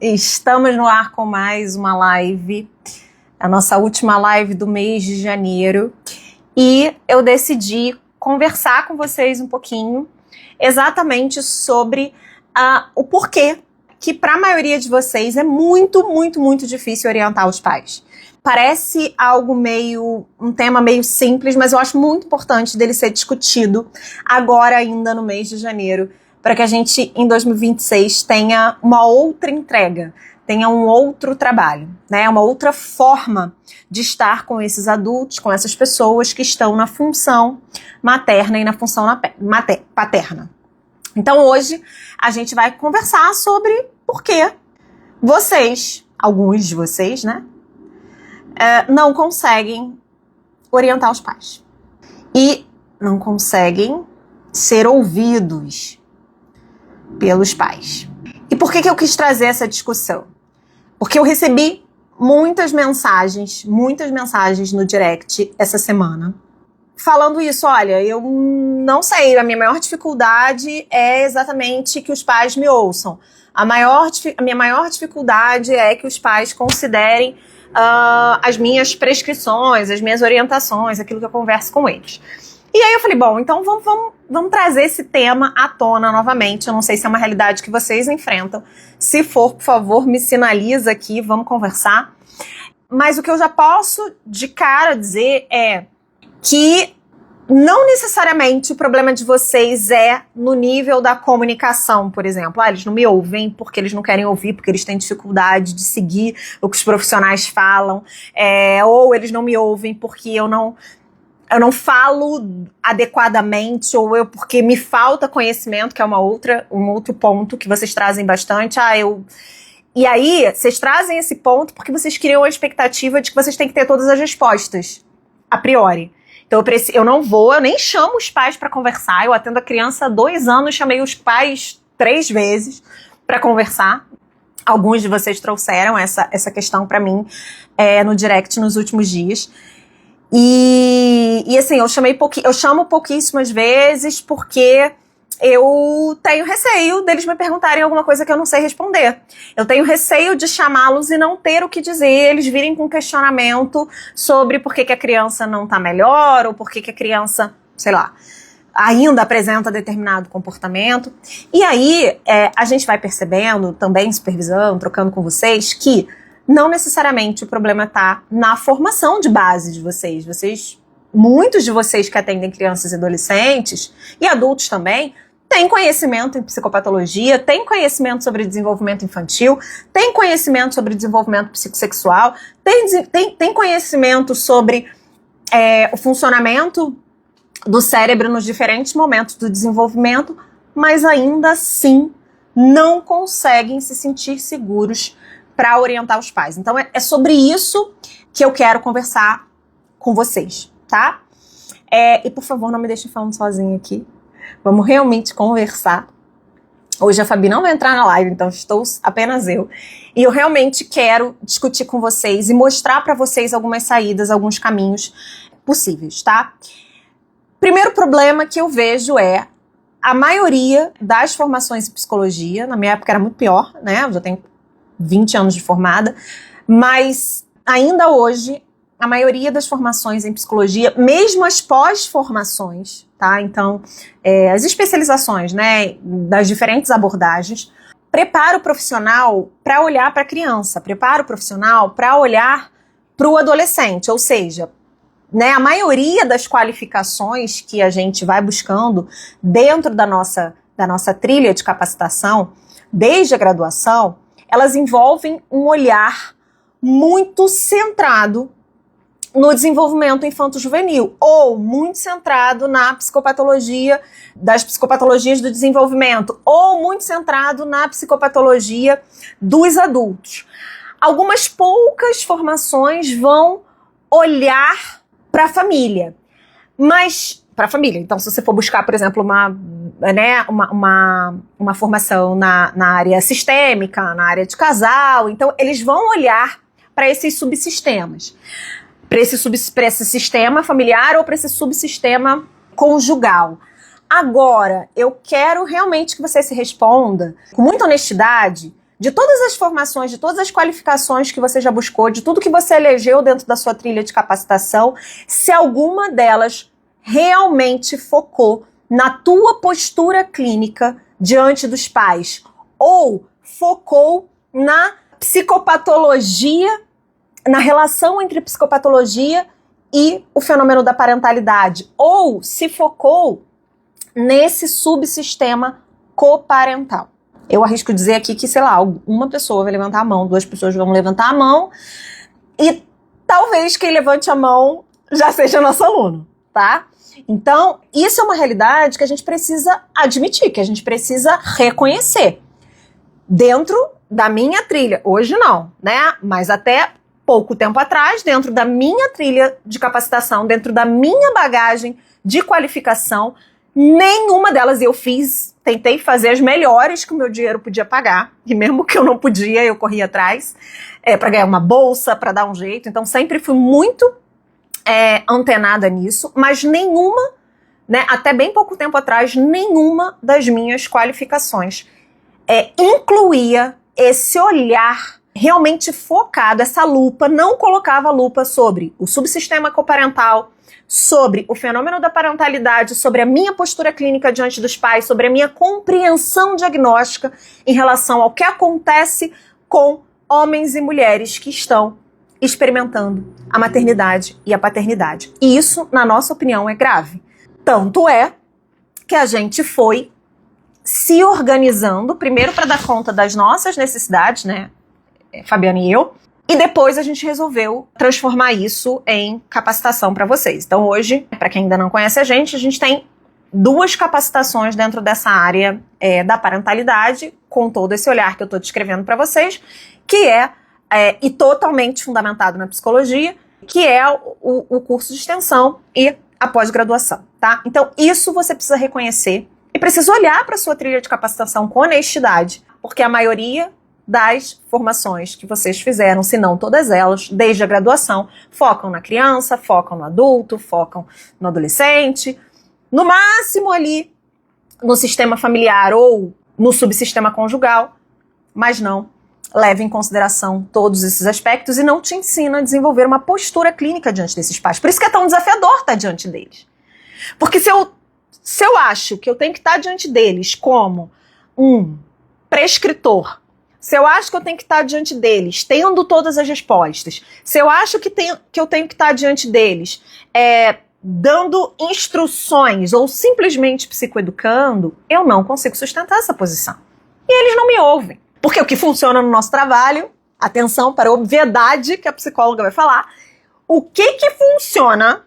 Estamos no ar com mais uma live, a nossa última live do mês de janeiro, e eu decidi conversar com vocês um pouquinho exatamente sobre o porquê que para a maioria de vocês é muito difícil orientar os pais. Parece um tema meio simples, mas eu acho muito importante dele ser discutido agora ainda no mês de janeiro, para que a gente, em 2026, tenha uma outra entrega, tenha um outro trabalho, né? Uma outra forma de estar com esses adultos, com essas pessoas que estão na função materna e na função paterna. Então, hoje, a gente vai conversar sobre por que vocês, alguns de vocês, né, não conseguem orientar os pais. E não conseguem ser ouvidos pelos pais. E por que eu quis trazer essa discussão? Porque eu recebi muitas mensagens no direct essa semana, falando isso. Olha, eu não sei, a minha maior dificuldade é exatamente que os pais me ouçam. A minha maior dificuldade é que os pais considerem as minhas prescrições, as minhas orientações, aquilo que eu converso com eles. E aí eu falei, bom, então vamos trazer esse tema à tona novamente. Eu não sei se é uma realidade que vocês enfrentam. Se for, por favor, me sinaliza aqui, vamos conversar. Mas o que eu já posso de cara dizer é que não necessariamente o problema de vocês é no nível da comunicação, por exemplo. Eles não me ouvem porque eles não querem ouvir, porque eles têm dificuldade de seguir o que os profissionais falam, ou eles não me ouvem porque eu não falo adequadamente, ou porque me falta conhecimento, que é um outro ponto que vocês trazem bastante. E aí, vocês trazem esse ponto porque vocês criam a expectativa de que vocês têm que ter todas as respostas, a priori. Então, eu nem chamo os pais para conversar. Eu atendo a criança há 2 anos, chamei os pais 3 vezes para conversar. Alguns de vocês trouxeram essa questão para mim no direct nos últimos dias. E assim, eu chamo pouquíssimas vezes porque eu tenho receio deles me perguntarem alguma coisa que eu não sei responder. Eu tenho receio de chamá-los e não ter o que dizer, eles virem com questionamento sobre por que a criança não tá melhor, ou por que a criança, sei lá, ainda apresenta determinado comportamento. E aí, a gente vai percebendo, também supervisando, trocando com vocês, que não necessariamente o problema está na formação de base de vocês. Muitos de vocês que atendem crianças e adolescentes, e adultos também, têm conhecimento em psicopatologia, têm conhecimento sobre desenvolvimento infantil, têm conhecimento sobre desenvolvimento psicossexual, têm conhecimento sobre o funcionamento do cérebro nos diferentes momentos do desenvolvimento, mas ainda assim não conseguem se sentir seguros para orientar os pais. Então é sobre isso que eu quero conversar com vocês, tá? E por favor, não me deixem falando sozinha aqui. Vamos realmente conversar. Hoje a Fabi não vai entrar na live, então estou apenas eu. E eu realmente quero discutir com vocês e mostrar para vocês algumas saídas, alguns caminhos possíveis, tá? Primeiro problema que eu vejo é a maioria das formações em psicologia, na minha época era muito pior, né? Eu já tenho 20 anos de formada, mas ainda hoje, a maioria das formações em psicologia, mesmo as pós-formações, tá? Então, as especializações, né, das diferentes abordagens, prepara o profissional para olhar para a criança, prepara o profissional para olhar para o adolescente, ou seja, né, a maioria das qualificações que a gente vai buscando dentro da nossa trilha de capacitação, desde a graduação, elas envolvem um olhar muito centrado no desenvolvimento infanto-juvenil, ou muito centrado na psicopatologia, das psicopatologias do desenvolvimento, ou muito centrado na psicopatologia dos adultos. Algumas poucas formações vão olhar para a família, mas para a família. Então, se você for buscar, por exemplo, uma formação na área sistêmica, na área de casal, então eles vão olhar para esses subsistemas, para esse sistema familiar ou para esse subsistema conjugal. Agora, eu quero realmente que você se responda com muita honestidade de todas as formações, de todas as qualificações que você já buscou, de tudo que você elegeu dentro da sua trilha de capacitação, se alguma delas realmente focou na tua postura clínica diante dos pais, ou focou na psicopatologia, na relação entre psicopatologia e o fenômeno da parentalidade, ou se focou nesse subsistema coparental. Eu arrisco dizer aqui que, sei lá, uma pessoa vai levantar a mão, 2 pessoas vão levantar a mão, e talvez quem levante a mão já seja nosso aluno, tá? Então, isso é uma realidade que a gente precisa admitir, que a gente precisa reconhecer. Dentro da minha trilha, hoje não, né? Mas até pouco tempo atrás, dentro da minha trilha de capacitação, dentro da minha bagagem de qualificação, nenhuma delas eu tentei fazer as melhores que o meu dinheiro podia pagar, e mesmo que eu não podia, eu corria atrás, para ganhar uma bolsa, para dar um jeito. Então sempre fui muito antenada nisso, mas nenhuma, né, até bem pouco tempo atrás, nenhuma das minhas qualificações incluía esse olhar realmente focado, essa lupa, não colocava lupa sobre o subsistema coparental, sobre o fenômeno da parentalidade, sobre a minha postura clínica diante dos pais, sobre a minha compreensão diagnóstica em relação ao que acontece com homens e mulheres que estão experimentando a maternidade e a paternidade. E isso, na nossa opinião, é grave. Tanto é que a gente foi se organizando, primeiro para dar conta das nossas necessidades, né, Fabiana e eu, e depois a gente resolveu transformar isso em capacitação para vocês. Então hoje, para quem ainda não conhece a gente tem 2 capacitações dentro dessa área da parentalidade, com todo esse olhar que eu estou descrevendo para vocês, que e totalmente fundamentado na psicologia, que é o curso de extensão e a pós-graduação, tá? Então isso você precisa reconhecer e precisa olhar para a sua trilha de capacitação com honestidade, porque a maioria das formações que vocês fizeram, se não todas elas, desde a graduação, focam na criança, focam no adulto, focam no adolescente, no máximo ali no sistema familiar ou no subsistema conjugal, mas não leva em consideração todos esses aspectos e não te ensina a desenvolver uma postura clínica diante desses pais. Por isso que é tão desafiador estar diante deles. Porque se eu acho que eu tenho que estar diante deles como um prescritor, se eu acho que eu tenho que estar diante deles tendo todas as respostas, se eu acho que eu tenho que estar diante deles dando instruções ou simplesmente psicoeducando, eu não consigo sustentar essa posição. E eles não me ouvem. Porque o que funciona no nosso trabalho, atenção para a obviedade que a psicóloga vai falar, o que funciona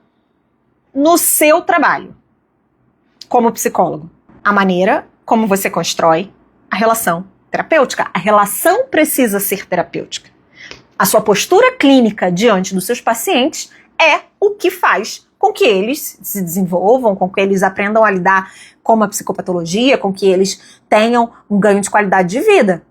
no seu trabalho como psicólogo? A maneira como você constrói a relação terapêutica. A relação precisa ser terapêutica. A sua postura clínica diante dos seus pacientes é o que faz com que eles se desenvolvam, com que eles aprendam a lidar com a psicopatologia, com que eles tenham um ganho de qualidade de vida.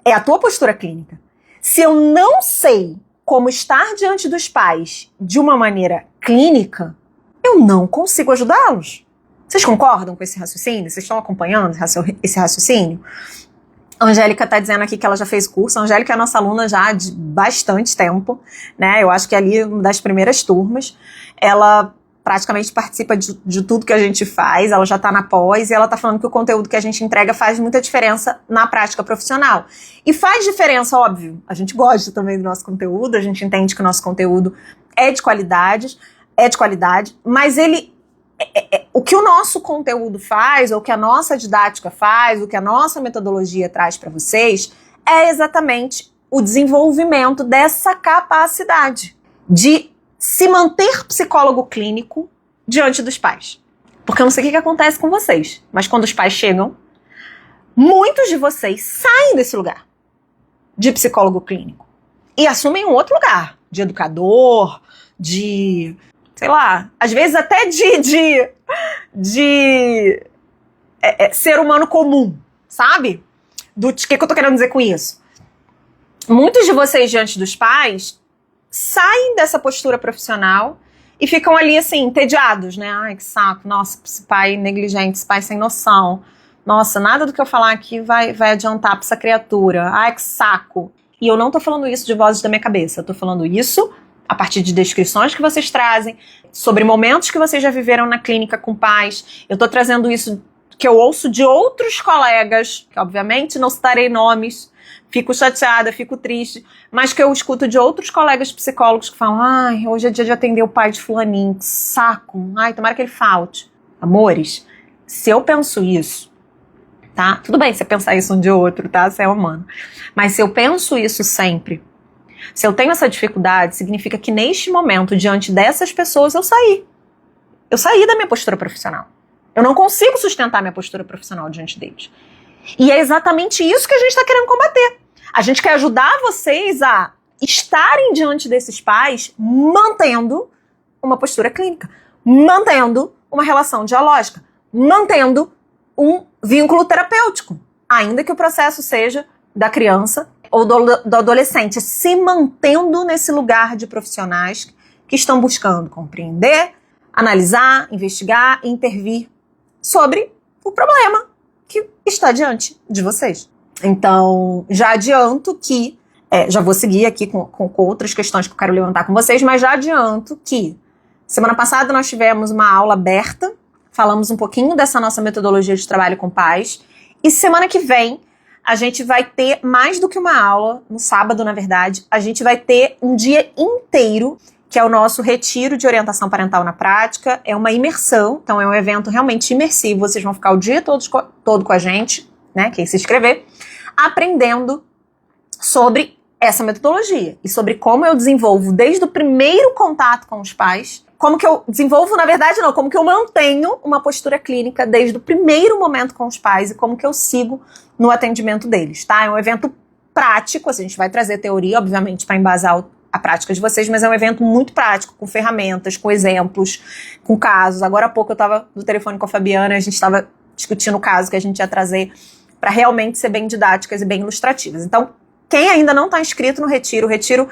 É a tua postura clínica. Se eu não sei como estar diante dos pais de uma maneira clínica, eu não consigo ajudá-los. Vocês concordam com esse raciocínio? Vocês estão acompanhando esse raciocínio? A Angélica está dizendo aqui que ela já fez o curso. A Angélica é nossa aluna já de bastante tempo, né? Eu acho que ali, uma das primeiras turmas, ela praticamente participa de tudo que a gente faz, ela já está na pós e ela está falando que o conteúdo que a gente entrega faz muita diferença na prática profissional. E faz diferença, óbvio, a gente gosta também do nosso conteúdo, a gente entende que o nosso conteúdo é de qualidade, mas o que o nosso conteúdo faz, ou o que a nossa didática faz, o que a nossa metodologia traz para vocês, é exatamente o desenvolvimento dessa capacidade de se manter psicólogo clínico diante dos pais. Porque eu não sei o que acontece com vocês, mas quando os pais chegam, muitos de vocês saem desse lugar de psicólogo clínico e assumem um outro lugar, de educador, de, sei lá, às vezes até de ser humano comum, sabe? O que eu tô querendo dizer com isso? Muitos de vocês diante dos pais saem dessa postura profissional e ficam ali, assim, entediados, né? Ai, que saco, nossa, esse pai negligente, esse pai sem noção. Nossa, nada do que eu falar aqui vai adiantar pra essa criatura. Ai, que saco. E eu não tô falando isso de vozes da minha cabeça. Eu tô falando isso a partir de descrições que vocês trazem, sobre momentos que vocês já viveram na clínica com pais. Eu tô trazendo isso que eu ouço de outros colegas, que obviamente não citarei nomes, fico chateada, fico triste, mas que eu escuto de outros colegas psicólogos que falam: ai, hoje é dia de atender o pai de fulaninho, que saco, ai, tomara que ele falte. Amores, se eu penso isso, tá? Tudo bem você pensar isso um de outro, tá? Você é humano. Mas se eu penso isso sempre, se eu tenho essa dificuldade, significa que neste momento, diante dessas pessoas, eu saí. Eu saí da minha postura profissional. Eu não consigo sustentar minha postura profissional diante deles. E é exatamente isso que a gente está querendo combater. A gente quer ajudar vocês a estarem diante desses pais mantendo uma postura clínica, mantendo uma relação dialógica, mantendo um vínculo terapêutico, ainda que o processo seja da criança ou do adolescente, se mantendo nesse lugar de profissionais que estão buscando compreender, analisar, investigar e intervir sobre o problema que está diante de vocês. Então, já adianto que, já vou seguir aqui com outras questões que eu quero levantar com vocês, mas já adianto que semana passada nós tivemos uma aula aberta, falamos um pouquinho dessa nossa metodologia de trabalho com pais, e semana que vem a gente vai ter mais do que uma aula, no sábado, na verdade, a gente vai ter um dia inteiro, que é o nosso retiro de orientação parental na prática. É uma imersão, então é um evento realmente imersivo, vocês vão ficar o dia todo com a gente, né, quem se inscrever, aprendendo sobre essa metodologia e sobre como eu desenvolvo desde o primeiro contato com os pais, como que eu desenvolvo, na verdade não, como que eu mantenho uma postura clínica desde o primeiro momento com os pais e como que eu sigo no atendimento deles, tá? É um evento prático, a gente vai trazer teoria, obviamente, para embasar a prática de vocês, mas é um evento muito prático, com ferramentas, com exemplos, com casos. Agora há pouco eu estava no telefone com a Fabiana, a gente estava discutindo o caso que a gente ia trazer para realmente ser bem didáticas e bem ilustrativas. Então, quem ainda não está inscrito no retiro, o retiro,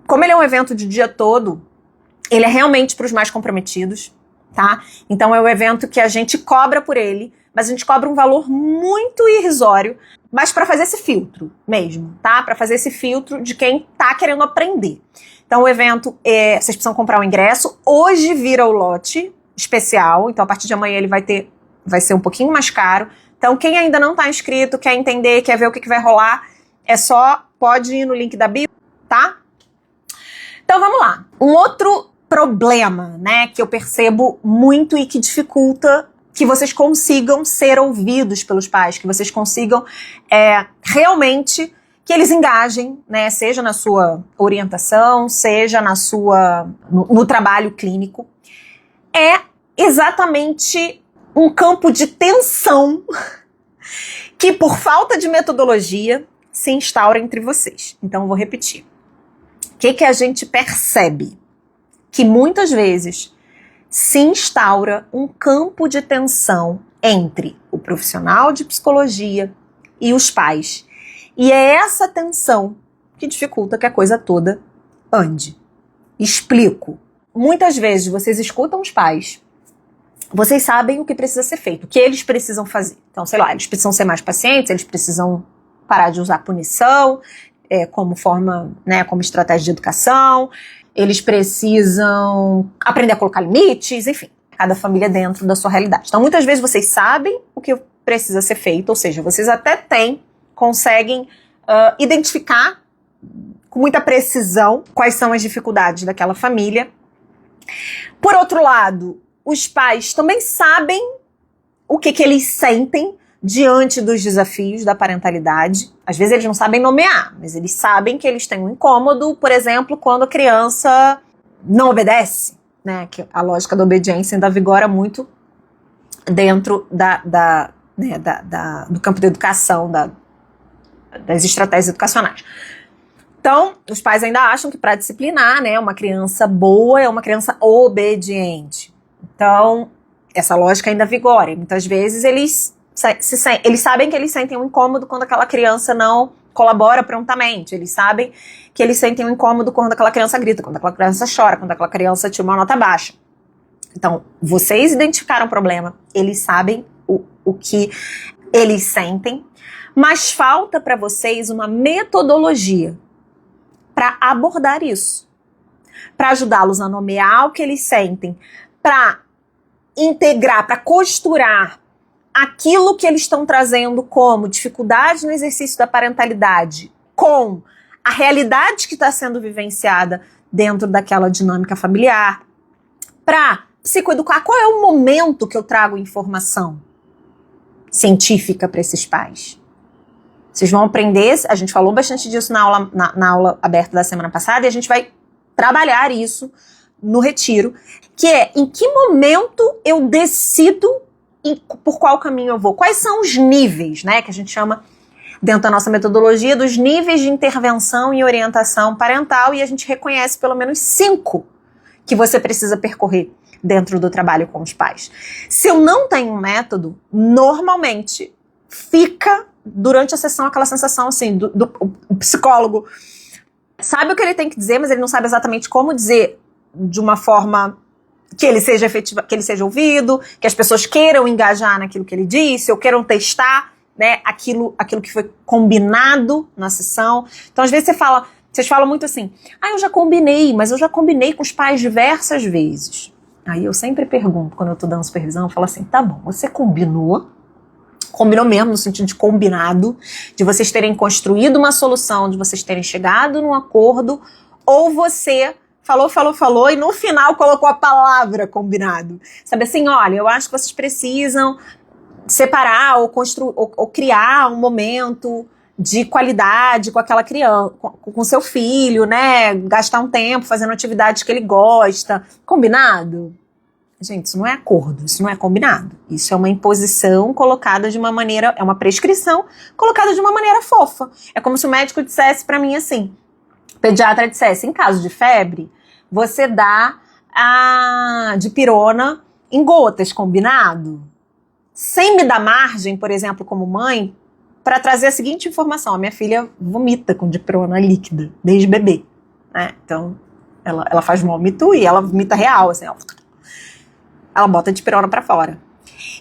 como ele é um evento de dia todo, ele é realmente para os mais comprometidos, tá? Então é um evento que a gente cobra por ele, mas a gente cobra um valor muito irrisório, mas para fazer esse filtro mesmo, tá? Para fazer esse filtro de quem tá querendo aprender. Então o evento, vocês precisam comprar o ingresso, hoje vira o lote especial, então a partir de amanhã ele vai ser um pouquinho mais caro. Então quem ainda não tá inscrito, quer entender, quer ver o que vai rolar, pode ir no link da bio, tá? Então vamos lá. Um outro problema, né, que eu percebo muito e que dificulta que vocês consigam ser ouvidos pelos pais, que vocês consigam realmente que eles engajem, né, seja na sua orientação, seja no trabalho clínico, é exatamente um campo de tensão que, por falta de metodologia, se instaura entre vocês. Então, eu vou repetir. O que a gente percebe? Que muitas vezes se instaura um campo de tensão entre o profissional de psicologia e os pais. E é essa tensão que dificulta que a coisa toda ande. Explico. Muitas vezes vocês escutam os pais, vocês sabem o que precisa ser feito, o que eles precisam fazer. Então, sei lá, eles precisam ser mais pacientes, eles precisam parar de usar punição como forma, né, como estratégia de educação, eles precisam aprender a colocar limites, enfim, cada família dentro da sua realidade. Então, muitas vezes vocês sabem o que precisa ser feito, ou seja, vocês até conseguem identificar com muita precisão quais são as dificuldades daquela família. Por outro lado, os pais também sabem o que eles sentem diante dos desafios da parentalidade. Às vezes eles não sabem nomear, mas eles sabem que eles têm um incômodo, por exemplo, quando a criança não obedece, né? Que a lógica da obediência ainda vigora muito dentro do campo da educação, das estratégias educacionais. Então, os pais ainda acham que para disciplinar, né, uma criança boa é uma criança obediente. Então, essa lógica ainda vigora. E muitas vezes eles sabem que eles sentem um incômodo quando aquela criança não colabora prontamente. Eles sabem que eles sentem um incômodo quando aquela criança grita, quando aquela criança chora, quando aquela criança tira uma nota baixa. Então, vocês identificaram o problema, eles sabem o o que eles sentem, mas falta para vocês uma metodologia para abordar isso, para ajudá-los a nomear o que eles sentem, para integrar, para costurar aquilo que eles estão trazendo como dificuldade no exercício da parentalidade com a realidade que está sendo vivenciada dentro daquela dinâmica familiar, para psicoeducar qual é o momento que eu trago informação científica para esses pais. Vocês vão aprender, a gente falou bastante disso na aula aberta da semana passada, e a gente vai trabalhar isso no retiro, que é em que momento eu decido por qual caminho eu vou. Quais são os níveis, né, que a gente chama dentro da nossa metodologia dos níveis de intervenção e orientação parental, e a gente reconhece pelo menos 5 que você precisa percorrer dentro do trabalho com os pais. Se eu não tenho um método, normalmente fica durante a sessão aquela sensação assim, o psicólogo sabe o que ele tem que dizer, mas ele não sabe exatamente como dizer de uma forma que ele seja efetiva, que ele seja ouvido, que as pessoas queiram engajar naquilo que ele disse, ou queiram testar, né, aquilo que foi combinado na sessão. Então, às vezes vocês falam muito assim, eu já combinei, mas eu já combinei com os pais diversas vezes. Aí eu sempre pergunto, quando eu tô dando supervisão, eu falo assim, tá bom, você combinou mesmo, no sentido de combinado, de vocês terem construído uma solução, de vocês terem chegado num acordo, ou você falou, e no final colocou a palavra combinado. Sabe assim, olha, eu acho que vocês precisam separar ou criar um momento de qualidade com aquela criança, com seu filho, né? Gastar um tempo fazendo atividades que ele gosta. Combinado? Gente, isso não é acordo, isso não é combinado. Isso é uma imposição colocada de uma maneira, é uma prescrição colocada de uma maneira fofa. É como se o médico dissesse pra mim assim, o pediatra dissesse, em caso de febre, você dá a dipirona em gotas, combinado? Sem me dar margem, por exemplo, como mãe, para trazer a seguinte informação. A minha filha vomita com dipirona líquida, desde bebê, né? Então, ela faz vômito e ela vomita real, assim, ela bota a dipirona para fora.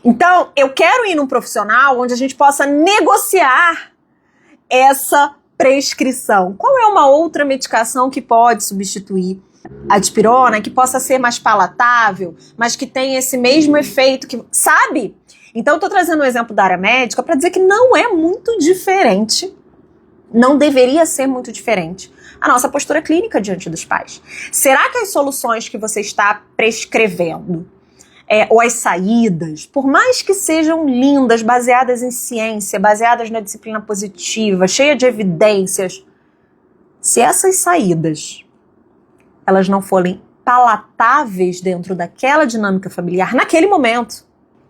Então, eu quero ir num profissional onde a gente possa negociar essa prescrição. Qual é uma outra medicação que pode substituir a dipirona, que possa ser mais palatável, mas que tenha esse mesmo efeito, que, sabe? Então, eu tô trazendo um exemplo da área médica para dizer que não é muito diferente, não deveria ser muito diferente a nossa postura clínica diante dos pais. Será que as soluções que você está prescrevendo, ou as saídas, por mais que sejam lindas, baseadas em ciência, baseadas na disciplina positiva, cheia de evidências, se essas saídas elas não forem palatáveis dentro daquela dinâmica familiar, naquele momento,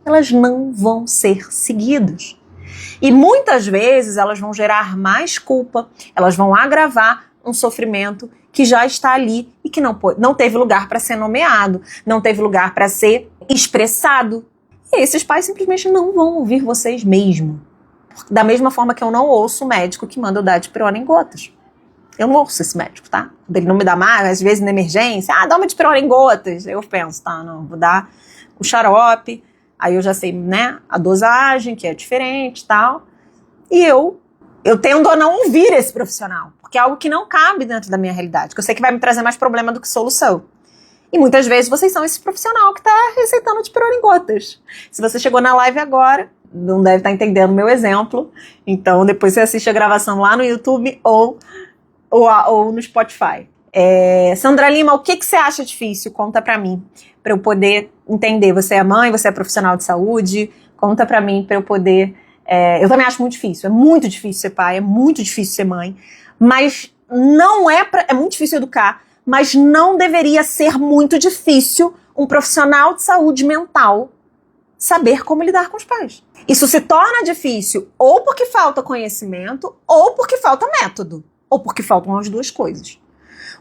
elas não vão ser seguidas. E muitas vezes elas vão gerar mais culpa, elas vão agravar um sofrimento que já está ali e que não teve lugar para ser nomeado, não teve lugar para ser expressado. E esses pais simplesmente não vão ouvir vocês mesmo. Da mesma forma que eu não ouço o médico que manda eu dar dipirona em gotas. Eu não ouço esse médico, tá? Ele não me dá mais, às vezes na emergência, dá uma dipirona em gotas. Eu penso, tá, não, vou dar o xarope, aí eu já sei, né, a dosagem, que é diferente e tal. E eu tendo a não ouvir esse profissional, porque é algo que não cabe dentro da minha realidade, que eu sei que vai me trazer mais problema do que solução. E muitas vezes vocês são esse profissional que está receitando dipirona em gotas. Se você chegou na live agora, não deve estar entendendo o meu exemplo, então depois você assiste a gravação lá no YouTube ou no Spotify. Sandra Lima, o que você acha difícil? Conta pra mim, pra eu poder entender. Você é mãe, você é profissional de saúde, conta pra mim pra eu poder... eu também acho muito difícil, é muito difícil ser pai, é muito difícil ser mãe, mas não é muito difícil educar, mas não deveria ser muito difícil um profissional de saúde mental saber como lidar com os pais. Isso se torna difícil ou porque falta conhecimento ou porque falta método. Ou porque faltam as duas coisas.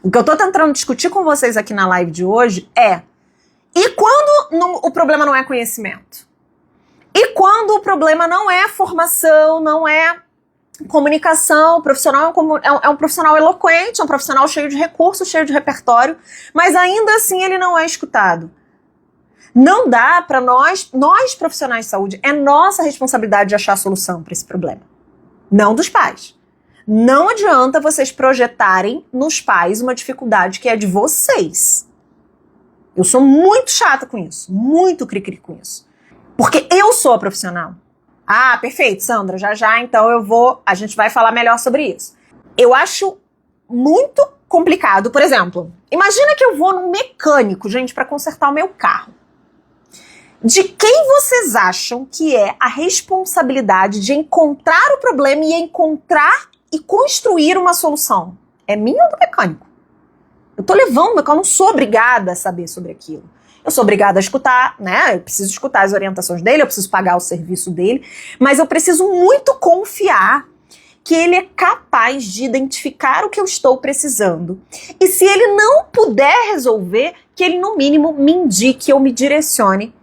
O que eu tô tentando discutir com vocês aqui na live de hoje e quando o problema não é conhecimento? E quando o problema não é formação, não é comunicação, o profissional é um profissional eloquente, é um profissional cheio de recursos, cheio de repertório, mas ainda assim ele não é escutado. Não dá para nós profissionais de saúde, é nossa responsabilidade de achar a solução para esse problema. Não dos pais. Não adianta vocês projetarem nos pais uma dificuldade que é de vocês. Eu sou muito chata com isso, muito cri-cri com isso. Porque eu sou a profissional. Ah, perfeito, Sandra, já, então a gente vai falar melhor sobre isso. Eu acho muito complicado, por exemplo, imagina que eu vou num mecânico, gente, para consertar o meu carro. De quem vocês acham que é a responsabilidade de encontrar o problema e encontrar e construir uma solução? É minha ou do mecânico? Eu tô levando, eu não sou obrigada a saber sobre aquilo. Eu sou obrigada a escutar, né? Eu preciso escutar as orientações dele, eu preciso pagar o serviço dele, mas eu preciso muito confiar que ele é capaz de identificar o que eu estou precisando. E se ele não puder resolver, que ele no mínimo me indique ou me direcione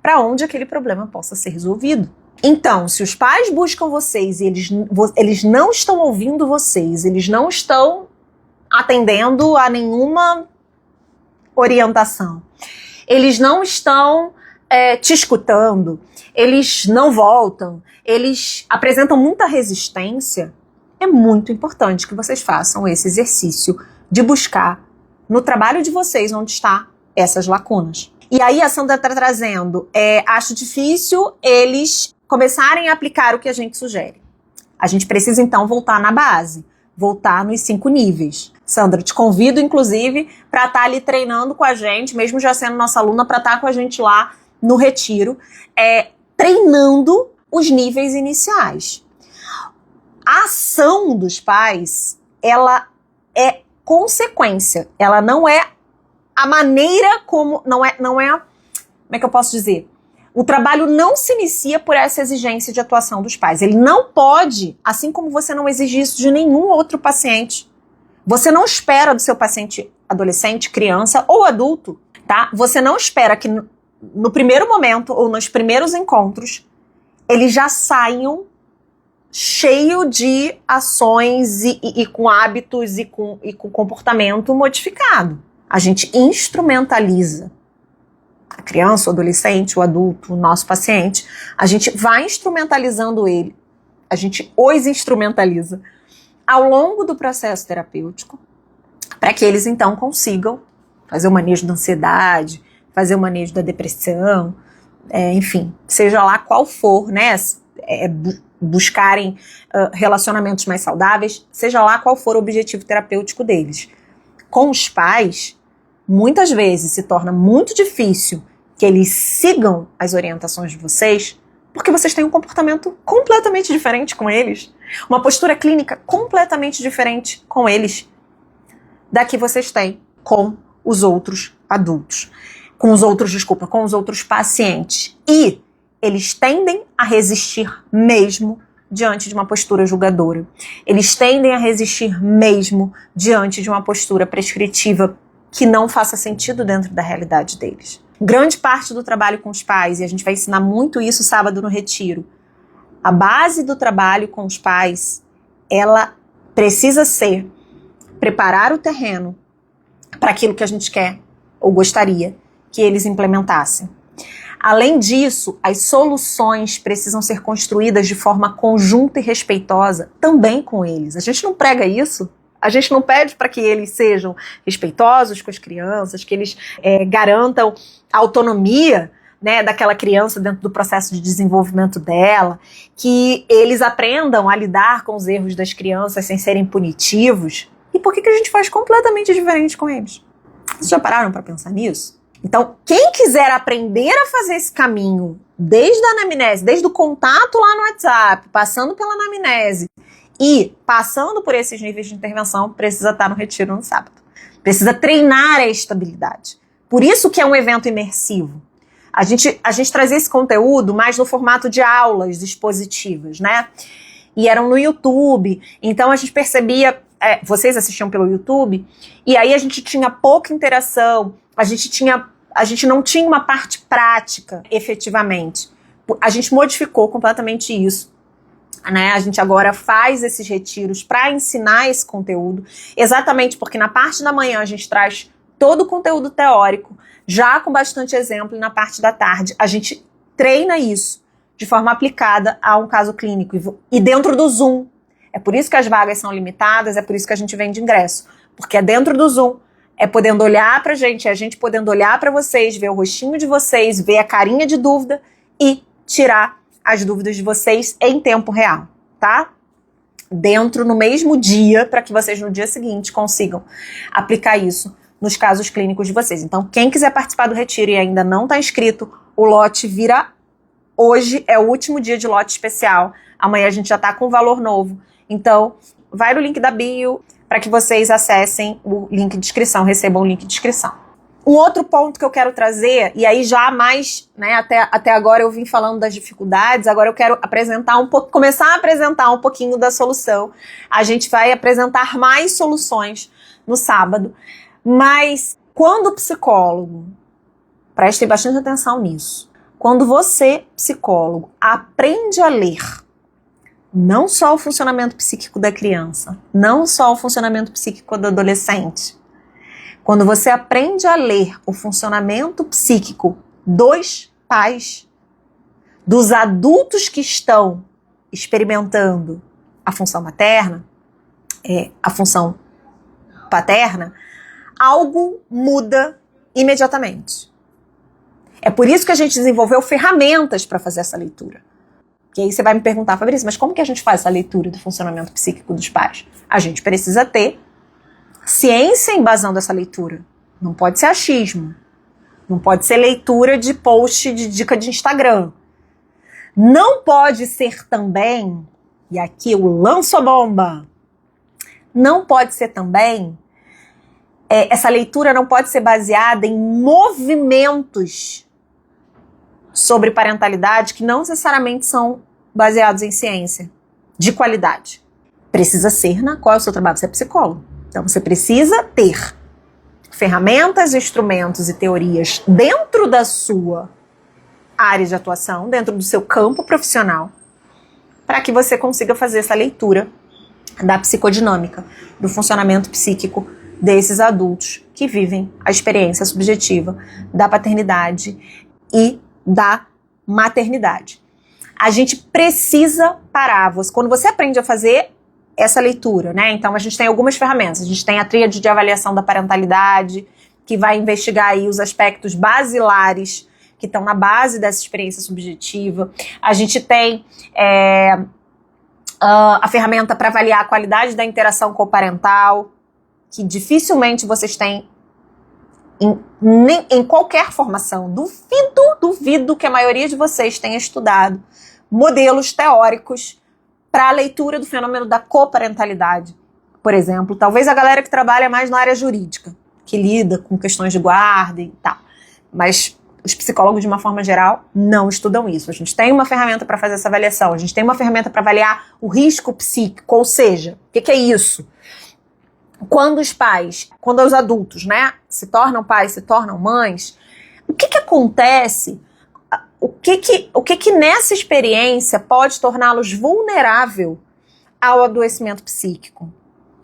para onde aquele problema possa ser resolvido. Então, se os pais buscam vocês e eles não estão ouvindo vocês, eles não estão atendendo a nenhuma orientação, eles não estão te escutando, eles não voltam, eles apresentam muita resistência, é muito importante que vocês façam esse exercício de buscar no trabalho de vocês onde está essas lacunas. E aí a Sandra está trazendo, acho difícil eles começarem a aplicar o que a gente sugere. A gente precisa então voltar na base, voltar nos 5 níveis. Sandra, te convido inclusive para estar ali treinando com a gente, mesmo já sendo nossa aluna, para estar com a gente lá no retiro, treinando os níveis iniciais. A ação dos pais, ela é consequência, ela não é a maneira como, não é, como é que eu posso dizer? O trabalho não se inicia por essa exigência de atuação dos pais. Ele não pode, assim como você não exige isso de nenhum outro paciente. Você não espera do seu paciente adolescente, criança ou adulto, tá? Você não espera que no primeiro momento ou nos primeiros encontros eles já saiam cheio de ações e com hábitos e com comportamento modificado. A gente instrumentaliza a criança, o adolescente, o adulto, o nosso paciente. A gente vai instrumentalizando ele, a gente os instrumentaliza ao longo do processo terapêutico para que eles então consigam fazer o manejo da ansiedade, fazer o manejo da depressão, enfim, seja lá qual for, né? Buscarem relacionamentos mais saudáveis, seja lá qual for o objetivo terapêutico deles. Com os pais, muitas vezes se torna muito difícil que eles sigam as orientações de vocês, porque vocês têm um comportamento completamente diferente com eles, uma postura clínica completamente diferente com eles da que vocês têm com os outros adultos, com os outros pacientes. E eles tendem a resistir mesmo diante de uma postura julgadora. Eles tendem a resistir mesmo diante de uma postura prescritiva que não faça sentido dentro da realidade deles. Grande parte do trabalho com os pais, e a gente vai ensinar muito isso sábado no retiro, a base do trabalho com os pais, ela precisa ser preparar o terreno para aquilo que a gente quer ou gostaria que eles implementassem. Além disso, as soluções precisam ser construídas de forma conjunta e respeitosa também com eles. A gente não prega isso. A gente não pede para que eles sejam respeitosos com as crianças, que eles garantam a autonomia, né, daquela criança dentro do processo de desenvolvimento dela, que eles aprendam a lidar com os erros das crianças sem serem punitivos. E por que a gente faz completamente diferente com eles? Vocês já pararam para pensar nisso? Então, quem quiser aprender a fazer esse caminho, desde a anamnese, desde o contato lá no WhatsApp, passando pela anamnese e passando por esses níveis de intervenção, precisa estar no retiro no sábado. Precisa treinar a estabilidade. Por isso que é um evento imersivo. A gente trazia esse conteúdo mais no formato de aulas expositivas, né? E eram no YouTube, então a gente percebia, vocês assistiam pelo YouTube, e aí a gente tinha pouca interação, a gente não tinha uma parte prática, efetivamente. A gente modificou completamente isso, né? A gente agora faz esses retiros para ensinar esse conteúdo, exatamente porque na parte da manhã a gente traz todo o conteúdo teórico, já com bastante exemplo, e na parte da tarde a gente treina isso de forma aplicada a um caso clínico e dentro do Zoom. É por isso que as vagas são limitadas, é por isso que a gente vende ingresso, porque é dentro do Zoom, é podendo olhar pra gente, é a gente podendo olhar pra vocês, ver o rostinho de vocês, ver a carinha de dúvida e tirar as dúvidas de vocês em tempo real, tá? Dentro, no mesmo dia, para que vocês no dia seguinte consigam aplicar isso nos casos clínicos de vocês. Então, quem quiser participar do retiro e ainda não está inscrito, o lote vira hoje, é o último dia de lote especial. Amanhã a gente já está com um valor novo. Então, vai no link da bio para que vocês acessem o link de inscrição, recebam o link de inscrição. Um outro ponto que eu quero trazer, e aí já mais, né, até agora eu vim falando das dificuldades, agora eu quero começar a apresentar um pouquinho da solução. A gente vai apresentar mais soluções no sábado, mas quando o psicólogo, prestem bastante atenção nisso, quando você, psicólogo, aprende a ler não só o funcionamento psíquico da criança, não só o funcionamento psíquico do adolescente, quando você aprende a ler o funcionamento psíquico dos pais, dos adultos que estão experimentando a função materna, a função paterna, algo muda imediatamente. É por isso que a gente desenvolveu ferramentas para fazer essa leitura. E aí você vai me perguntar, Fabrício, mas como que a gente faz essa leitura do funcionamento psíquico dos pais? A gente precisa ter ciência embasando essa leitura. Não pode ser achismo. Não pode ser leitura de post de dica de Instagram. Não pode ser também, e aqui eu lanço a bomba, não pode ser também, essa leitura não pode ser baseada em movimentos sobre parentalidade que não necessariamente são baseados em ciência de qualidade. Precisa ser qual é o seu trabalho? Você é psicólogo. Então você precisa ter ferramentas, instrumentos e teorias dentro da sua área de atuação, dentro do seu campo profissional, para que você consiga fazer essa leitura da psicodinâmica, do funcionamento psíquico desses adultos que vivem a experiência subjetiva da paternidade e da maternidade. A gente precisa parar. Quando você aprende a fazer essa leitura, né? Então a gente tem algumas ferramentas. A gente tem a tríade de avaliação da parentalidade, que vai investigar aí os aspectos basilares que estão na base dessa experiência subjetiva. A gente tem a ferramenta para avaliar a qualidade da interação coparental, que dificilmente vocês têm em qualquer formação. Duvido que a maioria de vocês tenha estudado modelos teóricos para a leitura do fenômeno da coparentalidade, por exemplo. Talvez a galera que trabalha mais na área jurídica, que lida com questões de guarda e tal. Mas os psicólogos, de uma forma geral, não estudam isso. A gente tem uma ferramenta para fazer essa avaliação, a gente tem uma ferramenta para avaliar o risco psíquico, ou seja, o que é isso? Quando os adultos, né, se tornam pais, se tornam mães, o que acontece? O que nessa experiência pode torná-los vulnerável ao adoecimento psíquico?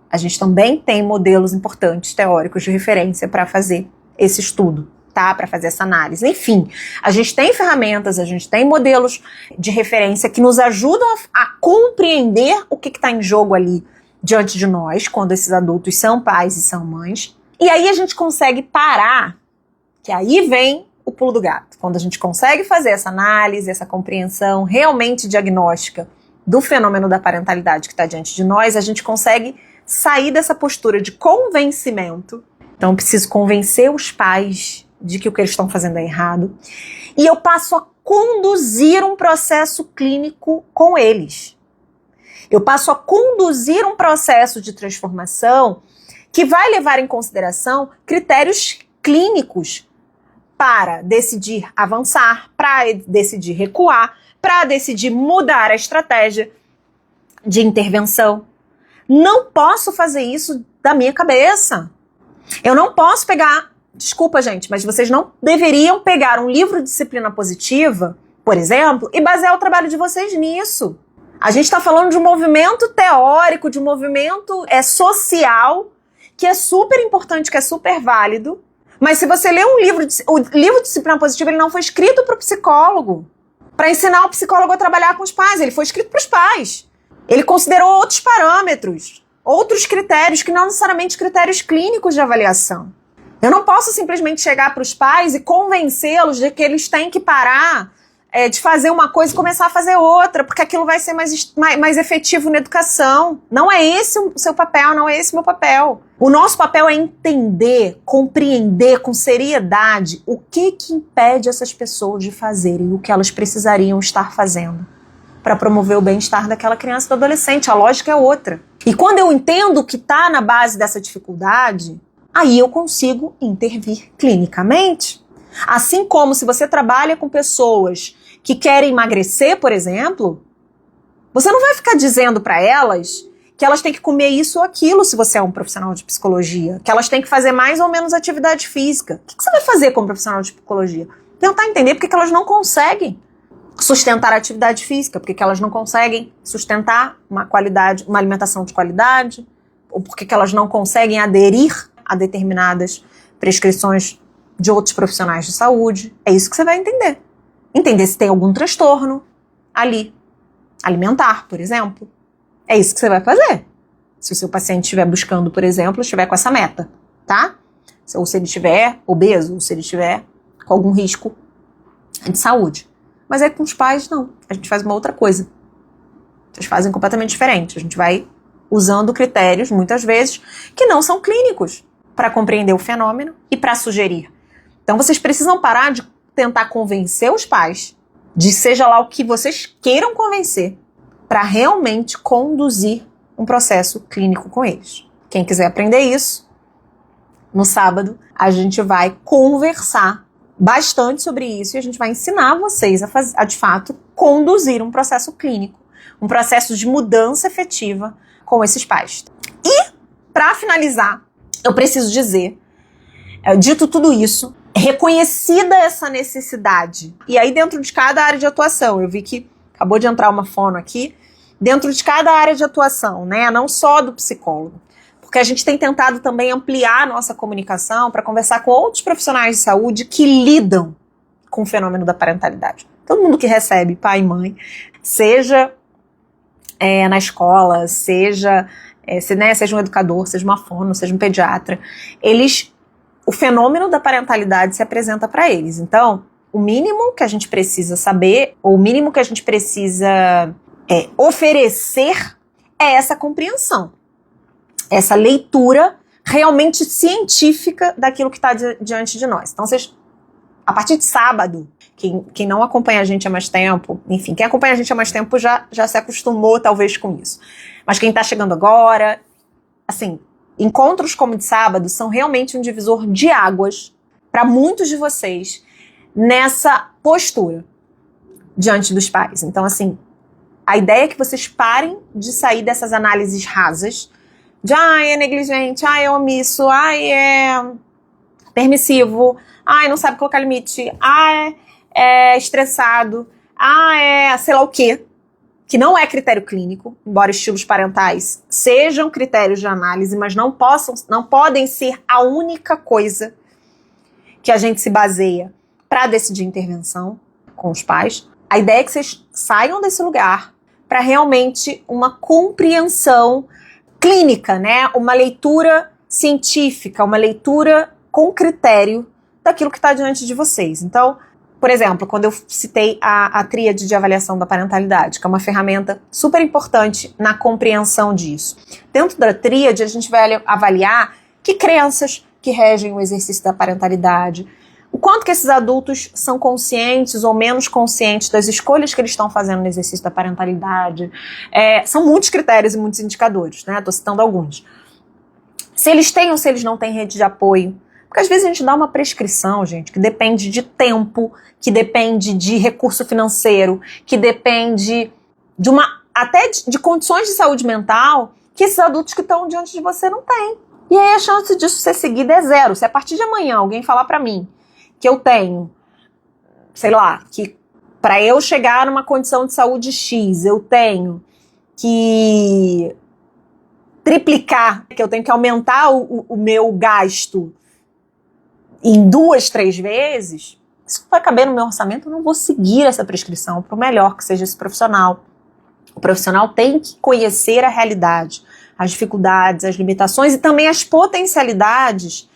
A gente também tem modelos importantes, teóricos, de referência para fazer esse estudo, tá? Para fazer essa análise. Enfim, a gente tem ferramentas, a gente tem modelos de referência que nos ajudam a compreender o que está em jogo ali diante de nós, quando esses adultos são pais e são mães. E aí a gente consegue parar, que aí vem o pulo do gato. Quando a gente consegue fazer essa análise, essa compreensão realmente diagnóstica do fenômeno da parentalidade que está diante de nós, a gente consegue sair dessa postura de convencimento. Então eu preciso convencer os pais de que o que eles estão fazendo é errado. E eu passo a conduzir um processo clínico com eles. Eu passo a conduzir um processo de transformação que vai levar em consideração critérios clínicos para decidir avançar, para decidir recuar, para decidir mudar a estratégia de intervenção. Não posso fazer isso da minha cabeça. Eu não posso pegar... Desculpa, gente, mas vocês não deveriam pegar um livro de disciplina positiva, por exemplo, e basear o trabalho de vocês nisso. A gente está falando de um movimento teórico, de um movimento social, que é super importante, que é super válido, Mas se você lê um livro, o livro de disciplina positiva, ele não foi escrito para o psicólogo, para ensinar o psicólogo a trabalhar com os pais, ele foi escrito para os pais. Ele considerou outros parâmetros, outros critérios que não necessariamente critérios clínicos de avaliação. Eu não posso simplesmente chegar para os pais e convencê-los de que eles têm que parar de fazer uma coisa e começar a fazer outra, porque aquilo vai ser mais efetivo na educação. Não é esse o seu papel, não é esse o meu papel. O nosso papel é entender, compreender com seriedade o que impede essas pessoas de fazerem o que elas precisariam estar fazendo para promover o bem-estar daquela criança e do adolescente. A lógica é outra. E quando eu entendo o que está na base dessa dificuldade, aí eu consigo intervir clinicamente. Assim como se você trabalha com pessoas que querem emagrecer, por exemplo, você não vai ficar dizendo para elas que elas têm que comer isso ou aquilo se você é um profissional de psicologia, que elas têm que fazer mais ou menos atividade física. O que você vai fazer como profissional de psicologia? Tentar entender porque que elas não conseguem sustentar a atividade física, porque que elas não conseguem sustentar uma alimentação de qualidade, ou porque que elas não conseguem aderir a determinadas prescrições de outros profissionais de saúde. É isso que você vai entender. Entender se tem algum transtorno ali, alimentar, por exemplo. É isso que você vai fazer. Se o seu paciente estiver buscando, por exemplo, estiver com essa meta, tá? Ou se ele estiver obeso, ou se ele estiver com algum risco de saúde. Mas é com os pais, não. A gente faz uma outra coisa. Eles fazem completamente diferente. A gente vai usando critérios, muitas vezes, que não são clínicos, para compreender o fenômeno e para sugerir. Então vocês precisam parar de tentar convencer os pais, de seja lá o que vocês queiram convencer, para realmente conduzir um processo clínico com eles. Quem quiser aprender isso, no sábado a gente vai conversar bastante sobre isso e a gente vai ensinar vocês a de fato conduzir um processo clínico, um processo de mudança efetiva com esses pais. E, para finalizar, eu preciso dizer, dito tudo isso, reconhecida essa necessidade, e aí dentro de cada área de atuação, eu vi que acabou de entrar uma fono aqui, dentro de cada área de atuação, né, não só do psicólogo, porque a gente tem tentado também ampliar a nossa comunicação para conversar com outros profissionais de saúde que lidam com o fenômeno da parentalidade. Todo mundo que recebe pai e mãe, seja na escola, seja um educador, seja uma fono, seja um pediatra, o fenômeno da parentalidade se apresenta para eles. Então, o mínimo que a gente precisa saber, ou o mínimo que a gente precisa oferecer é essa compreensão, essa leitura realmente científica daquilo que está diante de nós. Então, a partir de sábado, quem não acompanha a gente há mais tempo, enfim, quem acompanha a gente há mais tempo já se acostumou talvez com isso. Mas quem está chegando agora, assim, encontros como de sábado são realmente um divisor de águas para muitos de vocês nessa postura diante dos pais. Então, assim, a ideia é que vocês parem de sair dessas análises rasas de, é negligente, é omisso, é permissivo, não sabe colocar limite, é estressado, é sei lá o quê, que não é critério clínico, embora estilos parentais sejam critérios de análise, mas não podem ser a única coisa que a gente se baseia para decidir intervenção com os pais. A ideia é que vocês saiam desse lugar para realmente uma compreensão clínica, né? Uma leitura científica, uma leitura com critério daquilo que está diante de vocês. Então, por exemplo, quando eu citei a tríade de avaliação da parentalidade, que é uma ferramenta super importante na compreensão disso. Dentro da tríade, a gente vai avaliar que crenças que regem o exercício da parentalidade, o quanto que esses adultos são conscientes ou menos conscientes das escolhas que eles estão fazendo no exercício da parentalidade. São muitos critérios e muitos indicadores, né? Estou citando alguns. Se eles têm ou se eles não têm rede de apoio. Porque às vezes a gente dá uma prescrição, gente, que depende de tempo, que depende de recurso financeiro, que depende até de condições de saúde mental que esses adultos que estão diante de você não têm. E aí a chance disso ser seguida é zero. Se a partir de amanhã alguém falar pra mim que eu tenho, sei lá, que para eu chegar numa condição de saúde X, eu tenho que triplicar, que eu tenho que aumentar o meu gasto, em 2, 3 vezes, isso vai caber no meu orçamento, eu não vou seguir essa prescrição, por melhor que seja esse profissional. O profissional tem que conhecer a realidade, as dificuldades, as limitações e também as potencialidades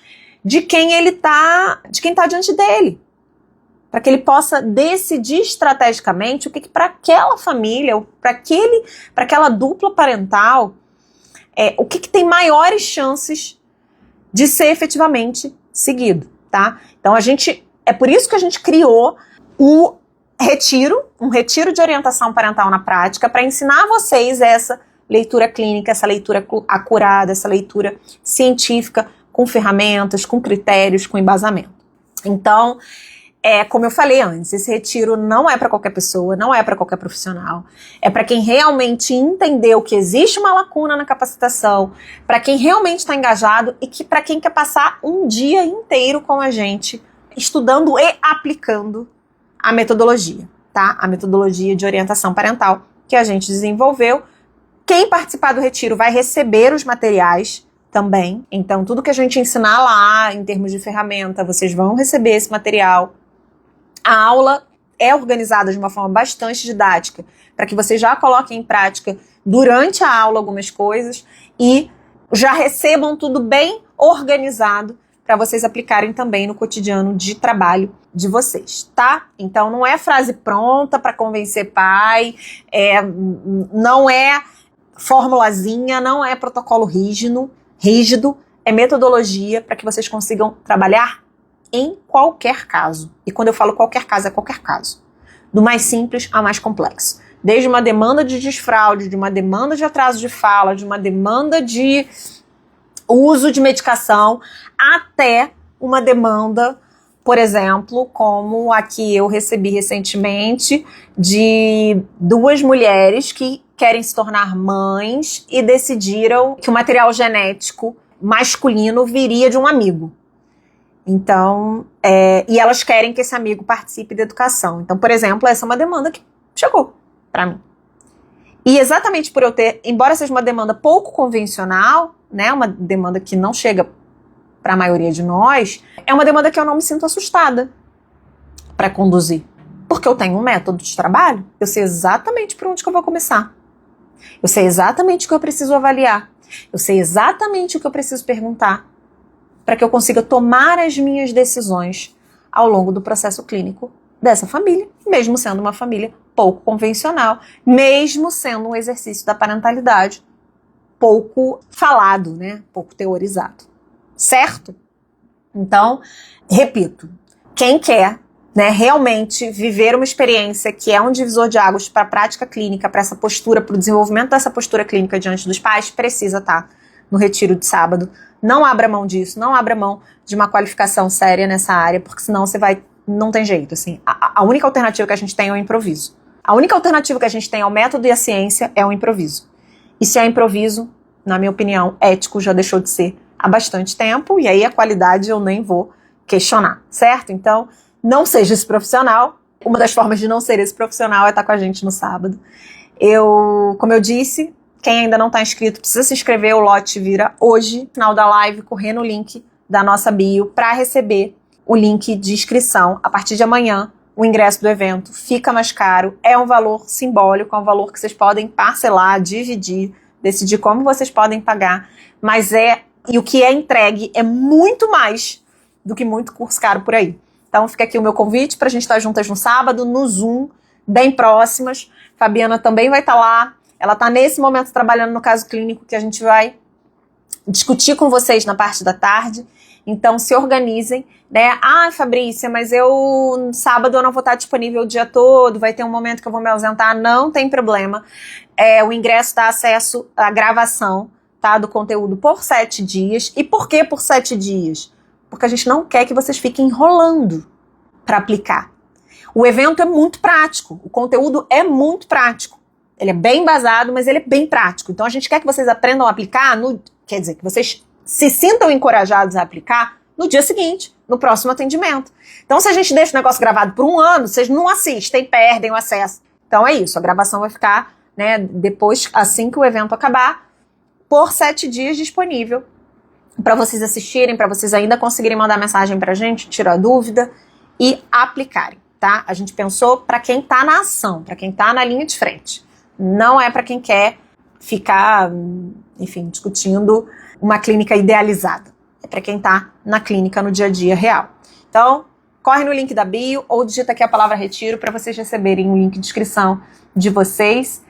de quem está diante dele, para que ele possa decidir estrategicamente o que para aquela família, para aquela dupla parental, o que tem maiores chances de ser efetivamente seguido, tá? Então é por isso que a gente criou um retiro de orientação parental na prática, para ensinar vocês essa leitura clínica, essa leitura acurada, essa leitura científica, com ferramentas, com critérios, com embasamento. Então, como eu falei antes, esse retiro não é para qualquer pessoa, não é para qualquer profissional, é para quem realmente entendeu que existe uma lacuna na capacitação, para quem realmente está engajado e para quem quer passar um dia inteiro com a gente, estudando e aplicando a metodologia, tá? A metodologia de orientação parental que a gente desenvolveu. Quem participar do retiro vai receber os materiais também. Então, tudo que a gente ensinar lá, em termos de ferramenta, vocês vão receber esse material. A aula é organizada de uma forma bastante didática, para que vocês já coloquem em prática durante a aula algumas coisas e já recebam tudo bem organizado para vocês aplicarem também no cotidiano de trabalho de vocês, tá? Então, não é frase pronta para convencer pai, não é formulazinha, não é protocolo rígido, é metodologia para que vocês consigam trabalhar em qualquer caso. E quando eu falo qualquer caso, é qualquer caso. Do mais simples ao mais complexo. Desde uma demanda de desfraude, de uma demanda de atraso de fala, de uma demanda de uso de medicação, até uma demanda, por exemplo, como a que eu recebi recentemente, de 2 mulheres que querem se tornar mães e decidiram que o material genético masculino viria de um amigo. Então, e elas querem que esse amigo participe da educação. Então, por exemplo, essa é uma demanda que chegou para mim. E exatamente por eu ter, embora seja uma demanda pouco convencional, né, uma demanda que não chega para a maioria de nós, é uma demanda que eu não me sinto assustada para conduzir. Porque eu tenho um método de trabalho, eu sei exatamente por onde que eu vou começar. Eu sei exatamente o que eu preciso avaliar. Eu sei exatamente o que eu preciso perguntar para que eu consiga tomar as minhas decisões ao longo do processo clínico dessa família, mesmo sendo uma família pouco convencional, mesmo sendo um exercício da parentalidade pouco falado, né? Pouco teorizado. Certo? Então, repito, quem quer, né, realmente viver uma experiência que é um divisor de águas para a prática clínica, para essa postura, para o desenvolvimento dessa postura clínica diante dos pais, precisa estar no retiro de sábado. Não abra mão disso, não abra mão de uma qualificação séria nessa área, porque senão você vai... Não tem jeito, assim. A única alternativa que a gente tem é o improviso. A única alternativa que a gente tem ao método e à ciência é o improviso. E se é improviso, na minha opinião, ético já deixou de ser há bastante tempo, e aí a qualidade eu nem vou questionar, certo? Então, não seja esse profissional. Uma das formas de não ser esse profissional é estar com a gente no sábado. Como eu disse, quem ainda não está inscrito precisa se inscrever, o lote vira hoje, no final da live, correr no link da nossa bio para receber o link de inscrição. A partir de amanhã, o ingresso do evento fica mais caro, é um valor simbólico, é um valor que vocês podem parcelar, dividir, decidir como vocês podem pagar, mas e o que é entregue é muito mais do que muito curso caro por aí. Então fica aqui o meu convite para a gente estar juntas no sábado, no Zoom, bem próximas. Fabiana também vai estar lá. Ela está nesse momento trabalhando no caso clínico que a gente vai discutir com vocês na parte da tarde. Então se organizem, né? Ah, Fabrícia, mas sábado eu não vou estar disponível o dia todo, vai ter um momento que eu vou me ausentar. Não tem problema. O ingresso dá acesso à gravação, tá, do conteúdo por 7 dias. E por que por 7 dias? Porque a gente não quer que vocês fiquem enrolando para aplicar. O evento é muito prático, o conteúdo é muito prático. Ele é bem embasado, mas ele é bem prático. Então a gente quer que vocês aprendam a aplicar, quer dizer, que vocês se sintam encorajados a aplicar no dia seguinte, no próximo atendimento. Então se a gente deixa o negócio gravado por 1 ano, vocês não assistem, perdem o acesso. Então é isso, a gravação vai ficar, né, depois, assim que o evento acabar, por 7 dias disponível para vocês assistirem, para vocês ainda conseguirem mandar mensagem pra gente, tirar dúvida e aplicarem, tá? A gente pensou para quem tá na ação, para quem tá na linha de frente. Não é para quem quer ficar, enfim, discutindo uma clínica idealizada. É para quem tá na clínica no dia a dia real. Então, corre no link da bio ou digita aqui a palavra retiro para vocês receberem o link de inscrição de vocês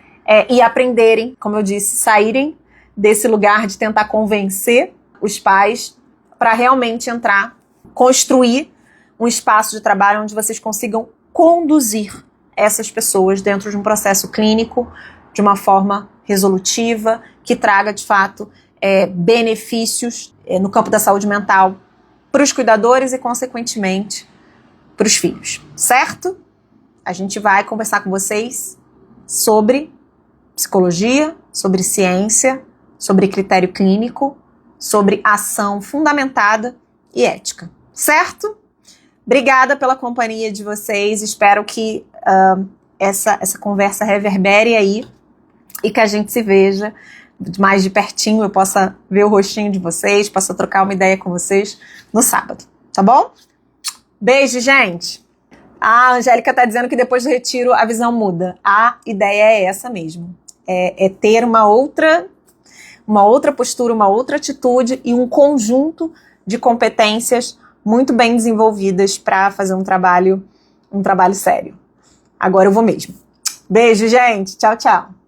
e aprenderem, como eu disse, saírem desse lugar de tentar convencer os pais para realmente entrar, construir um espaço de trabalho onde vocês consigam conduzir essas pessoas dentro de um processo clínico de uma forma resolutiva, que traga, de fato, benefícios no campo da saúde mental para os cuidadores e, consequentemente, para os filhos, certo? A gente vai conversar com vocês sobre psicologia, sobre ciência, sobre critério clínico, sobre ação fundamentada e ética, certo? Obrigada pela companhia de vocês, espero que essa conversa reverbere aí e que a gente se veja mais de pertinho, eu possa ver o rostinho de vocês, possa trocar uma ideia com vocês no sábado, tá bom? Beijo, gente! A Angélica tá dizendo que depois do retiro a visão muda. A ideia é essa mesmo, é ter uma outra postura, uma outra atitude e um conjunto de competências muito bem desenvolvidas para fazer um trabalho sério. Agora eu vou mesmo. Beijo, gente. Tchau, tchau.